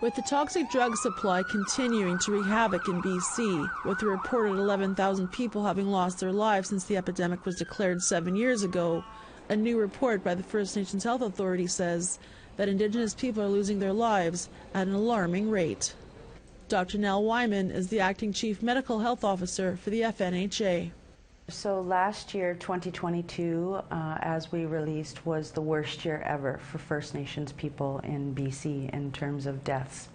With the toxic drug supply continuing to wreak havoc in BC, with a reported 11,000 people having lost their lives since the epidemic was declared 7 years ago, a new report by the First Nations Health Authority says that Indigenous people are losing their lives at an alarming rate. Dr. Nell Wyman is the acting Chief Medical Health Officer for the FNHA. So last year, 2022, as we released, was the worst year ever for First Nations people in BC in terms of deaths.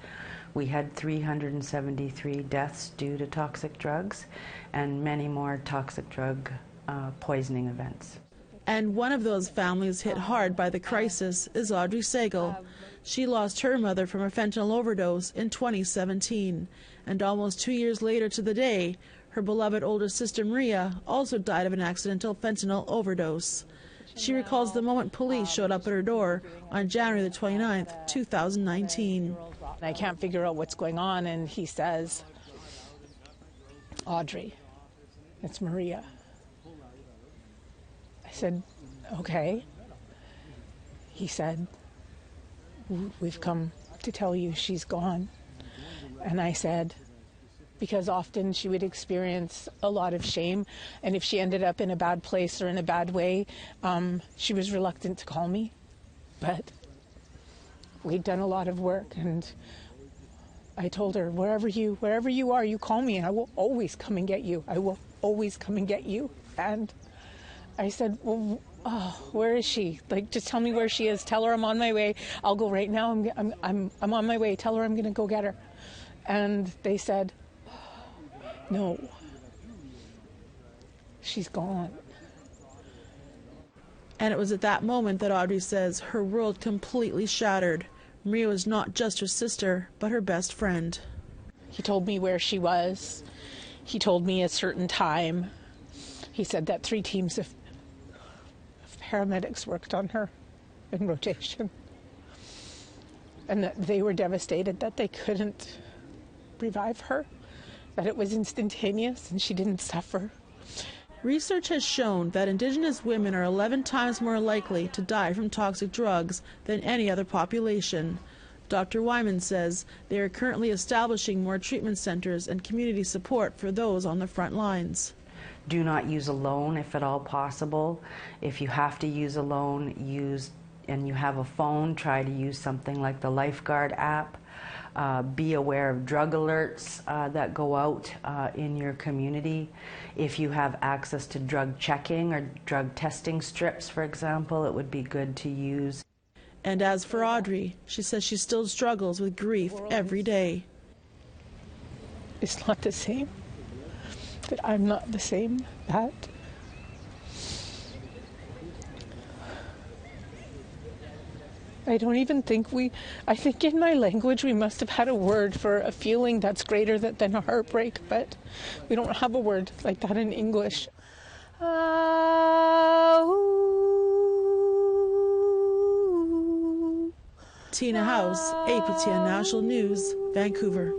We had 373 deaths due to toxic drugs and many more toxic drug poisoning events. And one of those families hit hard by the crisis is Audrey Segal. She lost her mother from a fentanyl overdose in 2017, and almost 2 years later to the day, her beloved older sister Maria also died of an accidental fentanyl overdose. She recalls the moment police showed up at her door on January the 29th, 2019. I can't figure out what's going on, and he says, "Audrey, it's Maria." I said, "Okay." He said, "We've come to tell you she's gone." And I said, because often she would experience a lot of shame, and if she ended up in a bad place or in a bad way, she was reluctant to call me. But we'd done a lot of work, and I told her, wherever you are, you call me, and I will always come and get you. I will always come and get you. And I said, well, where is she? Like, just tell me where she is. Tell her I'm on my way. I'll go right now. I'm on my way. Tell her I'm going to go get her. And they said, no, she's gone. And it was at that moment that Audrey says her world completely shattered. Maria was not just her sister, but her best friend. He told me where she was. He told me a certain time. He said that 3 teams of paramedics worked on her in rotation, and that they were devastated that they couldn't revive her, that it was instantaneous and she didn't suffer. Research has shown that Indigenous women are 11 times more likely to die from toxic drugs than any other population. Dr. Wyman says they are currently establishing more treatment centers and community support for those on the front lines. Do not use alone if at all possible. If you have to use alone, and you have a phone, try to use something like the Lifeguard app. Be aware of drug alerts that go out in your community. If you have access to drug checking or drug testing strips, for example, it would be good to use. And as for Audrey, she says she still struggles with grief every day. It's not the same. That I'm not the same. That I don't even think I think in my language we must have had a word for a feeling that's greater than a heartbreak, but we don't have a word like that in English. Tina House, APTN National News, Vancouver.